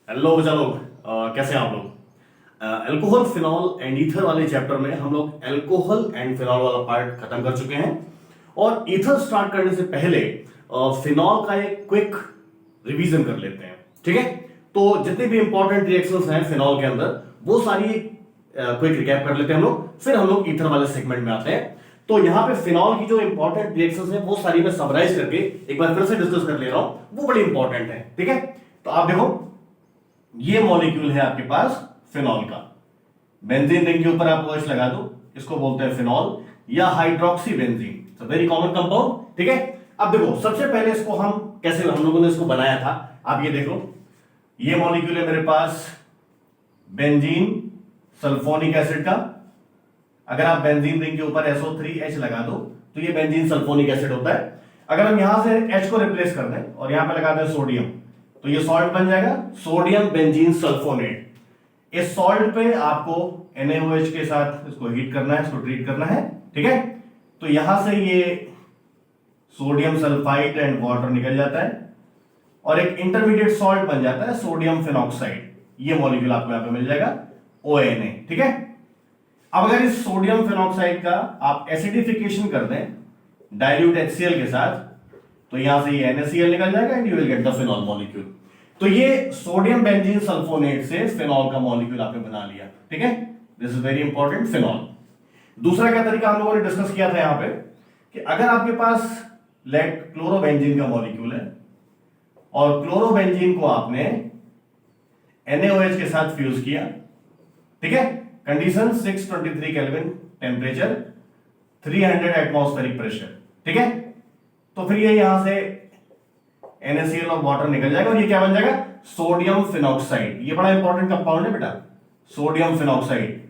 Hello बच्चा लोग, कैसे हैं आप लोग। अल्कोहल फिनॉल एंड ईथर वाले चैप्टर में हम लोग अल्कोहल एंड फिनॉल वाला पार्ट खत्म कर चुके हैं और ईथर स्टार्ट करने से पहले फिनॉल का एक क्विक रिवीजन कर लेते हैं। ठीक है, तो जितने भी इंपॉर्टेंट रिएक्शंस हैं फिनॉल के अंदर वो सारी क्विक रिकैप कर लेते हैं हम लोग, फिर हम लोग ईथर वाले सेगमेंट में आते हैं। तो यहाँ पे फिनॉल की जो इंपॉर्टेंट रिएक्शंस हैं वो सारी मैं समराइज करके एक बार फिर से डिस्कस कर ले रहा हूं, वो बड़ी इंपॉर्टेंट है। ठीक है, तो आप देखो ये मॉलिक्यूल है आपके पास फिनॉल का। बेंजीन रिंग के ऊपर आप OH लगा दो, इसको बोलते हैं फिनॉल या hydroxy benzene, very common compound. ठीक है, अब देखो सबसे पहले इसको हम कैसे हम लोगों ने इसको बनाया था, आप ये देखो ये मॉलिक्यूल है मेरे पास बेंजीन सल्फोनिक एसिड का। अगर आप बेंजीन रिंग के ऊपर SO3H लगा दो तो ये बेंजीन सल्फोनिक एसिड होता है। अगर हम यहां से H को रिप्लेस कर दें और यहां पे लगा दें सोडियम तो ये सॉल्ट बन जाएगा सोडियम बेंजीन सल्फोनेट। इस सॉल्ट पे आपको NaOH के साथ इसको हीट करना है, इसको ट्रीट करना है। ठीक है, तो यहां से ये सोडियम सल्फाइड एंड वाटर निकल जाता है और एक इंटरमीडिएट सॉल्ट बन जाता है सोडियम फिनॉक्साइड। ये मॉलिक्यूल आपको यहां पे मिल जाएगा ONA। ठीक है, अब अगर इस सोडियम फिनॉक्साइड का आप एसिडिफिकेशन कर दें डाइल्यूट HCl के साथ तो यहां से ये NaCl निकल जाएगा and you will get the phenol molecule. तो ये सोडियम बेंजीन सल्फोनेट से फिनॉल का मॉलिक्यूल आपने बना लिया। ठीक है, this is very important phenol. दूसरा क्या तरीका हम लोगों ने डिस्कस किया था यहां पे कि अगर आपके पास लेट क्लोरोबेंजीन का मॉलिक्यूल है और क्लोरोबेंजीन को आपने NaOH के साथ फ्यूज किया, ठीक है, condition 623 kelvin temperature 300 atmospheric pressure. ठीक है, तो फिर ये यहां से NaCl और वाटर निकल जाएगा और ये क्या बन जाएगा सोडियम फिनॉक्साइड। ये बड़ा इंपॉर्टेंट कंपाउंड है बेटा, सोडियम फिनॉक्साइड।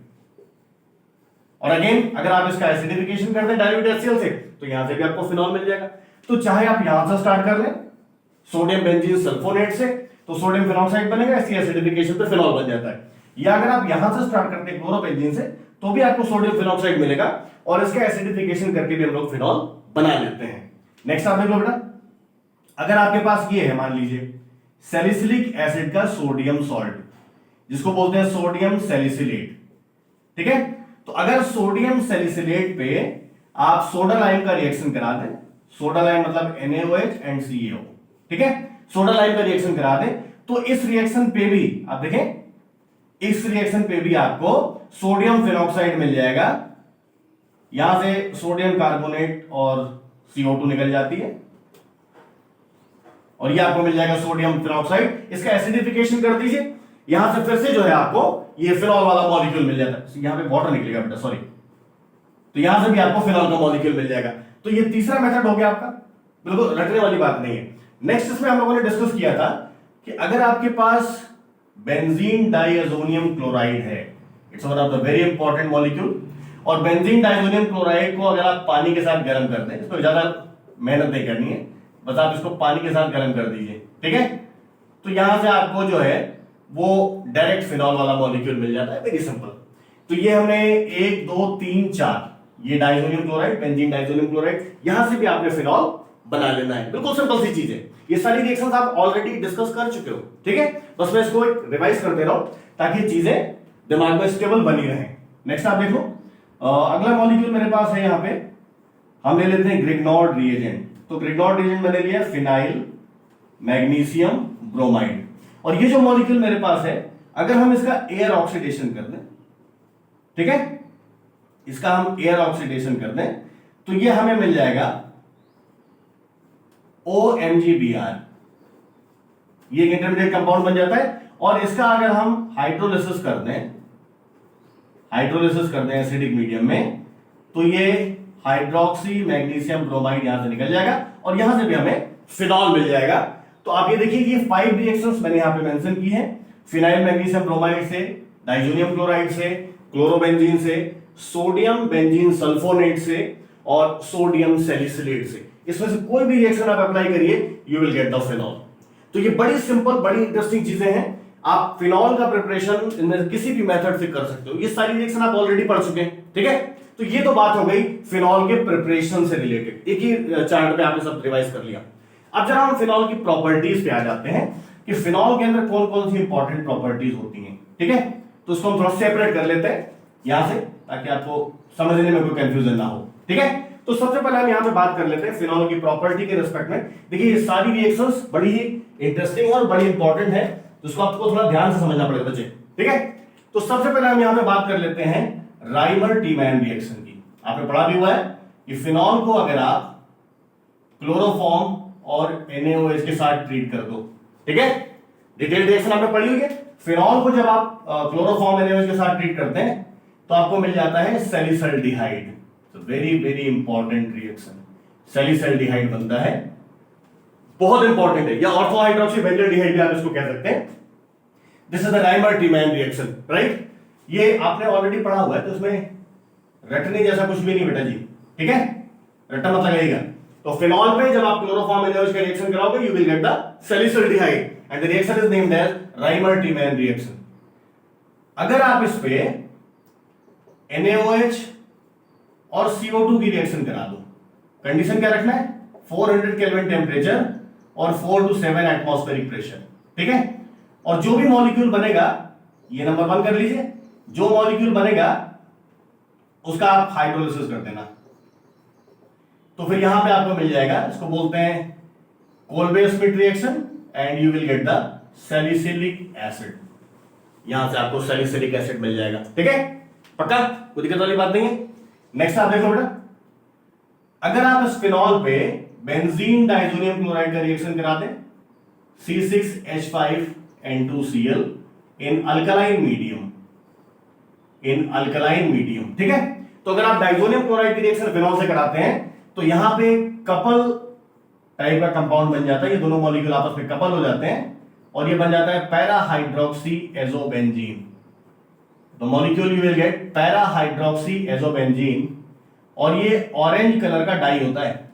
और अगेन अगर आप इसका एसिडिफिकेशन कर दें डाइल्यूट HCl से तो यहां से भी आपको फिनॉल मिल जाएगा। तो चाहे आप यहां से स्टार्ट कर लें सोडियम बेंजीन सल्फोनेट से तो सोडियम फिनॉक्साइड बनेगा, इसकी एसिडिफिकेशन पे फिनॉल बन जाता है, या अगर आप यहां से स्टार्ट करते हैं क्लोरोबेंजीन से तो भी आपको सोडियम फिनॉक्साइड मिलेगा और इसका एसिडिफिकेशन करके भी हम लोग फिनॉल बना लेते हैं। नेक्स्ट आप देख लो बेटा, अगर आपके पास ये है मान लीजिए सैलिसिलिक एसिड का सोडियम सॉल्ट जिसको बोलते हैं सोडियम सैलिसिलेट। ठीक है, तो अगर सोडियम सैलिसिलेट पे आप सोडा लाइम का रिएक्शन करा दें, सोडा लाइम मतलब NaOH एंड CaO, ठीक है, सोडा लाइम का रिएक्शन करा दें तो इस रिएक्शन पे भी आप देखें, इस रिएक्शन पे भी आपको सोडियम फिनॉक्साइड मिल जाएगा। यहां से सोडियम कार्बोनेट और CO2 निकल जाती है और ये आपको मिल जाएगा सोडियम फिनॉक्साइड। इसका एसिडिफिकेशन कर दीजिए, यहां से फिर से जो है आपको ये फिनॉल वाला मॉलिक्यूल मिल जाता है। यहां पे वाटर निकलेगा बेटा, सॉरी, तो यहां से भी आपको फिनॉल का मॉलिक्यूल मिल जाएगा। तो ये तीसरा मेथड हो गया आपका, बिल्कुल रटने वाली बात नहीं है। नेक्स्ट इसमें हम लोगों ने डिस्कस किया था कि अगर आपके पास बेंजीन डाइअजोनियम क्लोराइड है, it's one of the very important molecule, और बेंजीन डाइअजोनियम क्लोराइड को अगर आप पानी के साथ गर्म कर दें, इसमें ज्यादा मेहनत नहीं करनी है, बस आप इसको पानी के साथ गर्म कर दीजिए। ठीक है, तो यहां से आपको जो है वो डायरेक्ट फिनॉल वाला मॉलिक्यूल मिल जाता है, वेरी सिंपल। तो ये हमने 1 2 3 4 ये डाइअजोनियम क्लोराइड, बेंजीन डाइअजोनियम क्लोराइड, यहां से भी आपने फिनॉल बना लेना है। बिल्कुल सिंपल सी चीज है, ये सारी रिएक्शंस आप ऑलरेडी डिस्कस कर चुके हो। ठीक है, बस मैं इसको एक रिवाइज कर दे रहा हूं ताकि चीजें दिमाग में स्टेबल बनी रहें। नेक्स्ट आप देखो, अगला मॉलिक्यूल मेरे पास है, यहां पे हम ले लेते हैं ग्रिग्नॉर्ड रिएजेंट। तो ग्रिग्नॉर्ड रिएजेंट मैंने लिया फिनाइल मैग्नीशियम ब्रोमाइड, और ये जो मॉलिक्यूल मेरे पास है अगर हम इसका एयर ऑक्सीडेशन कर दें, ठीक है, इसका हम एयर ऑक्सीडेशन कर दें तो ये हमें मिल जाएगा OMgBr। ये एक इंटरमीडिएट कंपाउंड बन जाता है और इसका अगर हम हाइड्रोलिसिस कर दें एसिडिक मीडियम में तो ये हाइड्रोक्सी मैग्नीशियम ब्रोमाइड यहां से निकल जाएगा और यहां से भी हमें फिनॉल मिल जाएगा। तो आप ये देखिए ये 5 रिएक्शंस मैंने यहां पे मेंशन की हैं, फिनाइल मैग्नीशियम ब्रोमाइड से, डाइजोनियम क्लोराइड से, क्लोरोबेंजीन से, सोडियम बेंजीन सल्फोनेट से और सोडियम सैलिसिलेट से। इसमें से कोई भी रिएक्शन आप अप्लाई करिए you will get the phenol. तो ये बड़ी सिंपल बड़ी इंटरेस्टिंग चीजें हैं, आप फिनॉल का प्रिपरेशन इनमें किसी भी मेथड से कर सकते हो। ये सारी रिएक्शन आप ऑलरेडी पढ़ चुके हैं। ठीक है, तो ये तो बात हो गई फिनॉल के प्रिपरेशन से रिलेटेड, एक ही चार्ट पे आपने सब रिवाइज कर लिया। अब जरा हम फिनॉल की प्रॉपर्टीज पे आ जाते हैं कि फिनॉल के अंदर कौन कौन सी इंपॉर्टेंट प्रॉपर्टीज होती हैं, ठीक है। तो उसको हम थोड़ा सेपरेट कर लेते हैं यहां से, ताकि आपको समझने में कोई कंफ्यूजन ना हो, ठीक है। तो सबसे पहले हम यहां पे बात कर लेते हैं फिनॉल की प्रॉपर्टी के रिस्पेक्ट में। देखिए ये सारी रिएक्शंस बड़ी ही इंटरेस्टिंग है और बड़ी इंपॉर्टेंट है, तो इसको आपको थोड़ा ध्यान से समझना पड़ेगा बच्चे, ठीक है। तो सबसे पहले हम यहां पे बात कर लेते हैं राइमर-टीमैन रिएक्शन की। आपने पढ़ा भी हुआ है कि फिनॉल को अगर आप क्लोरोफॉर्म और NaOH के साथ ट्रीट कर दो, ठीक है, डिटेल रिएक्शन आपने पढ़ी हुई है। फिनॉल को जब आप क्लोरोफॉर्म NaOH के साथ ट्रीट करते हैं तो आपको मिल जाता है सैलिसल्डिहाइड। तो वेरी वेरी इंपॉर्टेंट रिएक्शन, सैलिसल्डिहाइड बनता है, बहुत इंपॉर्टेंट है, या ऑर्थो हाइड्रोक्सी बेंजोल्डिहाइड भी आप इसको कह सकते हैं। This is the Reimer Tiemann reaction, right. ये आपने ऑलरेडी पढ़ा हुआ है, तो उसमें रटने जैसा कुछ भी नहीं बेटा जी, ठीक है, रट्टा मत लगाइएगा। तो फिनॉल पे जब आप क्लोरोफॉर्म NaOH का रिएक्शन कराओगे, you will get the salicylaldehyde and the reaction is named as Reimer Tiemann reaction. अगर आप इस पे NaOH और CO2 की रिएक्शन करा दो, कंडीशन क्या रखना है, 400 केल्विन टेम्परेचर और 4 to 7 एटमॉस्फेरिक प्रेशर, ठीक है। और जो भी मॉलिक्यूल बनेगा, ये नंबर 1 कर लीजिए, जो मॉलिक्यूल बनेगा उसका आप हाइड्रोलिसिस कर देना। तो फिर यहां पे आपको मिल जाएगा, इसको बोलते हैं Kolbe Schmitt reaction and you will get the salicylic acid. यहां से आपको सैलिसिलिक एसिड मिल जाएगा, ठीक है, पक्का, कोई दिक्कत वाली बात नहीं है। नेक्स्ट आप देखो बेटा, अगर आप इस फिनॉल पे बेंजीन डाइजोनियम क्लोराइड का रिएक्शन करा दें, C6H5N2Cl in alkaline medium, in alkaline medium, ठीक है। तो अगर आप डाइजोनियम क्लोराइड की रिएक्शन फिनॉल से कराते हैं तो यहां पे कपल टाइप का कंपाउंड बन जाता है, ये दोनों मॉलिक्यूल आपस में कपल हो जाते हैं और ये बन जाता है पैरा हाइड्रोक्सी एजोबेंजीन। तो molecule you will gate para hydroxy azobenzene और ये ऑरेंज कलर का डाई होता है,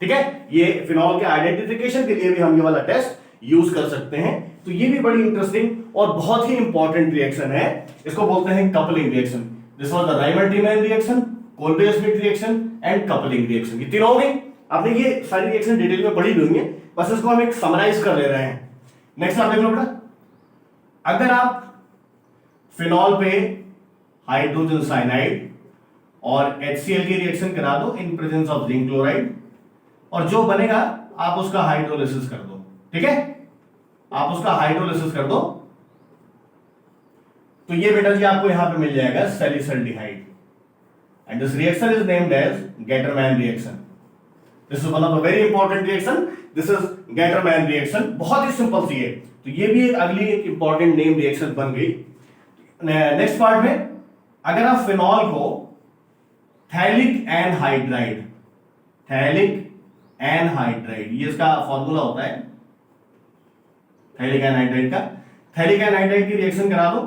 ठीक है। ये फिनॉल के आइडेंटिफिकेशन के लिए भी हम ये वाला टेस्ट यूज कर सकते हैं। तो ये भी बड़ी इंटरेस्टिंग और बहुत ही इंपॉर्टेंट रिएक्शन है, इसको बोलते हैं coupling reaction. This was the Reimer Tiemann reaction, Kolbe Schmitt reaction and coupling reaction. ये तीनों हो गई। आपने ये सारी रिएक्शन डिटेल में पढ़ी हुई है, बस इसको हम एक समराइज कर ले रहे हैं। नेक्स्ट आप देख लो बेटा, अगर आप फिनॉल पे हाइड्रोजन साइनाइड और HCl की रिएक्शन करा दो in presence of zinc chloride, और जो बनेगा आप उसका हाइड्रोलिसिस कर दो, ठीक है, आप उसका हाइड्रोलिसिस कर दो, तो ये बेटा जी आपको यहां पे मिल जाएगा salicylaldehyde and this reaction is named as Gattermann reaction. This is one of the very important reaction, this is Gattermann reaction, बहुत ही सिंपल सी है। तो ये भी एक अगली एक इंपॉर्टेंट नेम रिएक्शन बन गई। नेक्स्ट पार्ट में अगर आप फिनॉल को थैलिक एनहाइड्राइड, थैलिक एनहाइड्राइड, ये इसका फॉर्मूला होता है थैलिक एनहाइड्राइड का, थैलिक एनहाइड्राइड की रिएक्शन करा दो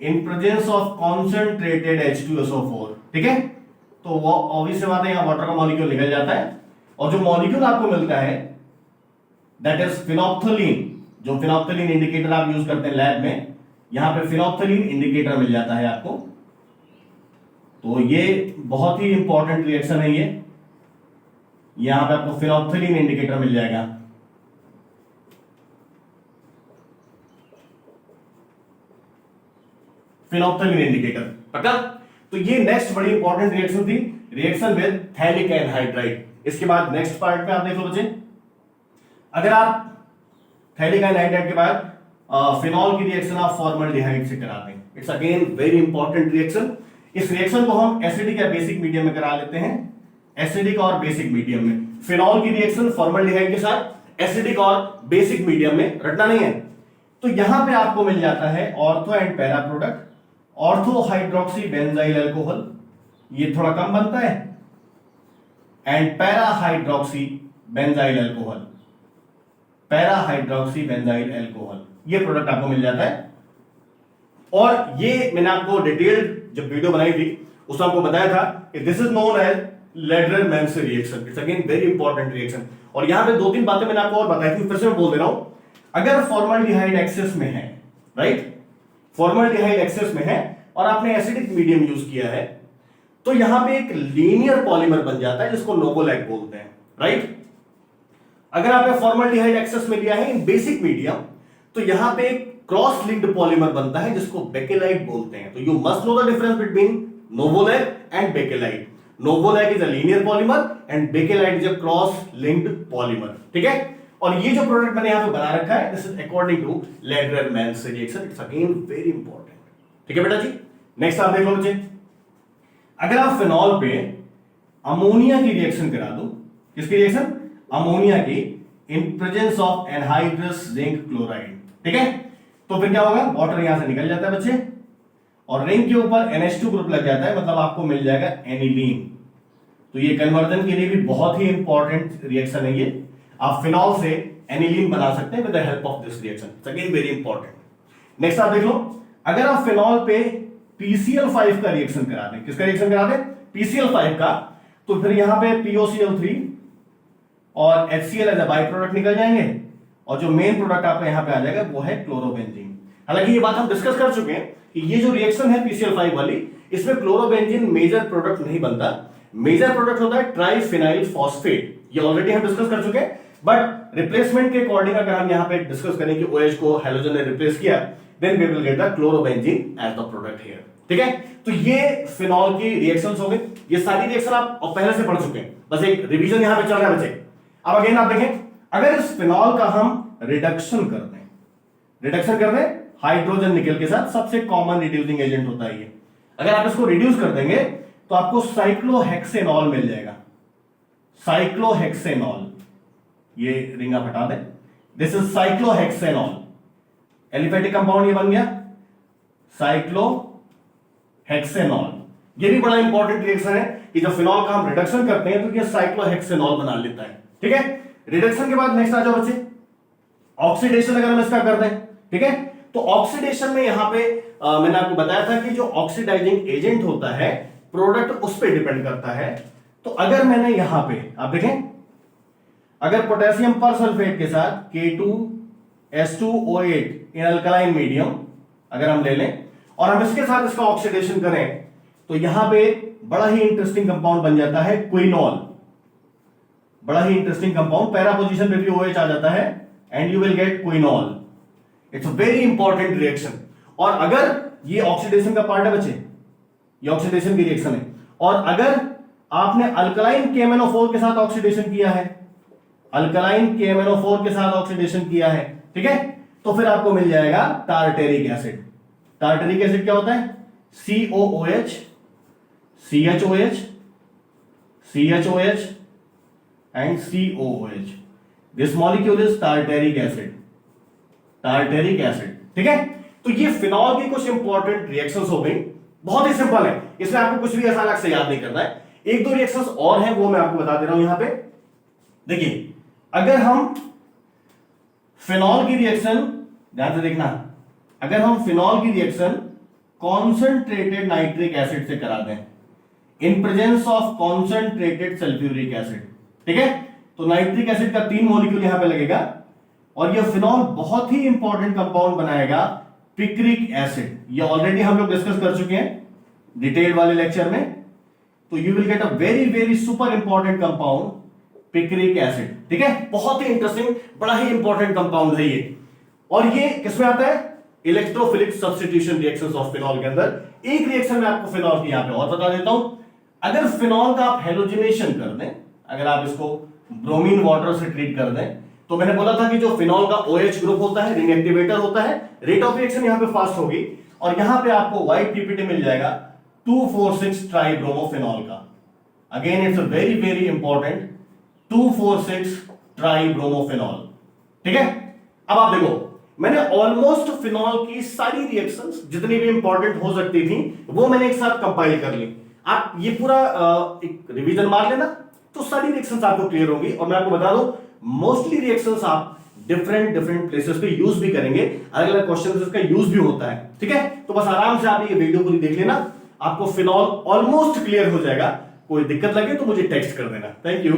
in presence of concentrated H2SO4, ठीक है। तो वो ऑब्वियस बात है, यहां वाटर का मॉलिक्यूल निकल जाता है और जो मॉलिक्यूल आपको मिलता है दैट इज फिनोप्थलीन। जो फिनोप्थलीन इंडिकेटर आप यूज करते हैं लैब में, यहां पे फिनोप्थलीन इंडिकेटर मिल जाता है आपको। तो ये बहुत ही इंपॉर्टेंट रिएक्शन है, ये यहां पे आपको फिनोप्थलीन इंडिकेटर मिल जाएगा। फिनोप्थलीन इंडिकेटर, पक्का। तो ये नेक्स्ट बड़ी इंपॉर्टेंट रिएक्शन थी, रिएक्शन विद थैलिक एनहाइड्राइड। इसके बाद नेक्स्ट पार्ट में आप देख लो बच्चे, अगर आप थैलिक एनहाइड्राइड के बाद फिनॉल की रिएक्शन आप फॉर्मल्डिहाइड से कराते हैं, it's again very important reaction. इस रिएक्शन को हम एसिडिक या बेसिक मीडियम में करा लेते हैं, एसिडिक और बेसिक मीडियम में। फिनॉल की रिएक्शन फॉर्मल्डिहाइड के साथ एसिडिक और बेसिक मीडियम में, रटना नहीं है। तो यहां पे आपको मिल जाता है ortho and para product, ortho hydroxy benzyl alcohol, ये थोड़ा कम बनता है, and para hydroxy benzyl alcohol, para hydroxy benzyl alcohol, ये प्रोडक्ट आपको मिल जाता है। और ये मैंने आपको डिटेल्ड जब वीडियो बनाई थी उसमें आपको बताया था कि this is known as Lederer Manasse reaction, it's again very important reaction. और यहां पे दो तीन बातें मैंने आपको और बताई थी, फिर से मैं बोल दे रहा हूं। अगर फॉर्मल्डिहाइड एक्सेस में है, राइट, फॉर्मल्डिहाइड एक्सेस में है और आपने एसिडिक मीडियम यूज किया है, तो यहां पे एक लीनियर पॉलीमर बन जाता है जिसको नोवोलैक बोलते हैं, राइट। अगर आपने फॉर्मल्डिहाइड एक्सेस में लिया है इन बेसिक मीडियम, तो यहां पे क्रॉस लिंक्ड पॉलीमर बनता है जिसको बेकेलाइट बोलते हैं। तो you must know the difference between novolac and Bakelite. Novolac is a linear polymer and Bakelite is a cross linked polymer, ठीक है। और ये जो प्रोडक्ट मैंने यहां पे बना रखा है, this is according to Lagrange reaction, it's again very important, ठीक है बेटा जी। नेक्स्ट आप देख लो बच्चे, अगर आप फिनॉल पे अमोनिया की रिएक्शन करा दो, किसकी रिएक्शन, अमोनिया की, in presence of anhydrous zinc chloride, ठीक है, तो फिर क्या होगा, वाटर यहां से निकल जाता है बच्चे और रिंग के ऊपर NH2 ग्रुप लग जाता है, मतलब आपको मिल जाएगा एनिलीन। तो ये कन्वर्जन के लिए भी बहुत ही इंपॉर्टेंट रिएक्शन है ये। आप फिनॉल से एनिलीन बना सकते हैं with the help of this reaction, it's again very important. Next आप देख लो, अगर आप फिनॉल पे PCl5 का रिएक्शन करा दें, किसका रिएक्शन करा दें, PCl5 का, तो फिर यहां पे POCl3 और HCl as a by product निकल जाएंगे और जो मेन प्रोडक्ट आपका यहां पे आ जाएगा वो है क्लोरोबेंजीन। हालांकि ये बात हम डिस्कस कर चुके हैं कि ये जो रिएक्शन है PCl5 वाली, इसमें क्लोरोबेंजीन मेजर प्रोडक्ट नहीं बनता, मेजर प्रोडक्ट होता है ट्राइफिनाइल फॉस्फेट, ये ऑलरेडी हम डिस्कस कर चुके हैं। बट रिप्लेसमेंट के अकॉर्डिंग अगर हम यहां पे डिस्कस करें कि OH को हैलोजन ने रिप्लेस किया, then we will get the chlorobenzene as the product here, ठीक है। तो ये फिनॉल की रिएक्शंस हो गई, ये सारी रिएक्शन आप पहले से पढ़ चुके हैं, बस एक रिवीजन यहां पे चल रहा है बच्चे। अब अगेन आप देखें, अगर इस फिनॉल का हम रिडक्शन कर दें हाइड्रोजन निकल के साथ, सबसे कॉमन रिड्यूसिंग एजेंट होता है ये, अगर आप इसको रिड्यूस कर देंगे तो आपको साइक्लोहेक्सेनॉल मिल जाएगा, साइक्लोहेक्सेनॉल, ये रिंग आप हटा दें, this is cyclohexanol, aliphatic compound ये बन गया साइक्लोहेक्सेनॉल। ये भी बड़ा इंपॉर्टेंट रिएक्शन है कि जब फिनॉल का हम रिडक्शन करते हैं तो ये साइक्लोहेक्सेनॉल बना लेता है, ठीक है। रिडक्शन के बाद नेक्स्ट आ जाओ बच्चे, ऑक्सीडेशन अगर हम इसका कर दें, ठीक है, तो ऑक्सीडेशन में यहां पे मैंने आपको बताया था कि जो ऑक्सीडाइजिंग एजेंट होता है प्रोडक्ट उस पर डिपेंड करता है। तो अगर मैंने यहां पे आप देखें, अगर पोटेशियम पर सल्फेट के साथ K2S2O8 इन अल्कलाइन मीडियम अगर हम ले लें और हम इसके साथ इसका ऑक्सीडेशन करें, तो यहां पे बड़ा ही इंटरेस्टिंग कंपाउंड बन जाता है क्विनॉल, बड़ा ही इंटरेस्टिंग कंपाउंड, पैरा पोजीशन पे भी OH आ जाता है and you will gate quinol. It's a very important reaction. और अगर ये ऑक्सीडेशन का पार्ट है बच्चे, ये ऑक्सीडेशन की रिएक्शन है, और अगर आपने अल्कलाइन KMnO4 के साथ ऑक्सीडेशन किया है, अल्कलाइन KMnO4 के साथ ऑक्सीडेशन किया है, ठीक है, तो फिर आपको मिल जाएगा टार्टेरिक एसिड। टार्टेरिक एसिड क्या होता है, COOH CHOH CHOH and COOH, this molecule is tartaric acid, tartaric acid, ठीक है। तो ये फिनॉल की कुछ इंपॉर्टेंट रिएक्शंस हो गई, बहुत ही सिंपल है, इसमें आपको कुछ भी ऐसा अलग से याद नहीं करना है। एक दो रिएक्शंस और हैं वो मैं आपको बता दे रहा हूं यहां पे। देखिए, अगर हम फिनॉल की रिएक्शन, ध्यान से देखना, अगर हम फिनॉल की रिएक्शन कॉन्सेंट्रेटेड नाइट्रिक एसिड से करा दें in presence of concentrated sulphuric acid, ठीक है, तो नाइट्रिक एसिड का 3 मॉलिक्यूल यहां पे लगेगा और ये फिनॉल बहुत ही इंपॉर्टेंट कंपाउंड बनाएगा पिक्रिक एसिड। ये ऑलरेडी हम लोग डिस्कस कर चुके हैं डिटेल वाले लेक्चर में। तो you will get a very very super important compound picric acid, ठीक है, बहुत ही इंटरेस्टिंग, बड़ा ही इंपॉर्टेंट कंपाउंड है ये। और ये किसमें आता है, electrophilic substitution reactions of phenol के अंदर। एक रिएक्शन में आपको फिनॉल की यहां पे और बता देता हूं, अगर फिनॉल का आप हेलोजिनेशन कर दें, अगर आप इसको ब्रोमीन वाटर से ट्रीट कर दें, तो मैंने बोला था कि जो फिनॉल का OH ग्रुप होता है, रिंग एक्टिवेटर होता है, रेट ऑफ रिएक्शन यहां पे फास्ट होगी और यहां पे आपको व्हाइट पीपीटी मिल जाएगा 2,4,6 ट्राइब्रोमोफिनॉल का। Again it's a very very important 2,4,6 tribromophenol, ठीक है। अब आप देखो, मैंने ऑलमोस्ट फिनॉल की सारी रिएक्शंस जितनी भी इंपॉर्टेंट हो सकती थी वो मैंने एक साथ कंपाइल कर ली। आप ये पूरा एक रिवीजन मार लेना तो सारी रिएक्शंस आपको क्लियर होंगी। और मैं आपको बता दूं, मोस्टली रिएक्शंस आप डिफरेंट प्लेसेस पे यूज भी करेंगे, अलग अलग क्वेश्चन इसका यूज भी होता है, ठीक है। तो बस आराम से आप ये वीडियो पूरी देख लेना, आपको फिनॉल ऑलमोस्ट क्लियर हो जाएगा। कोई दिक्कत लगे तो मुझे टेक्स्ट कर देना। Thank you.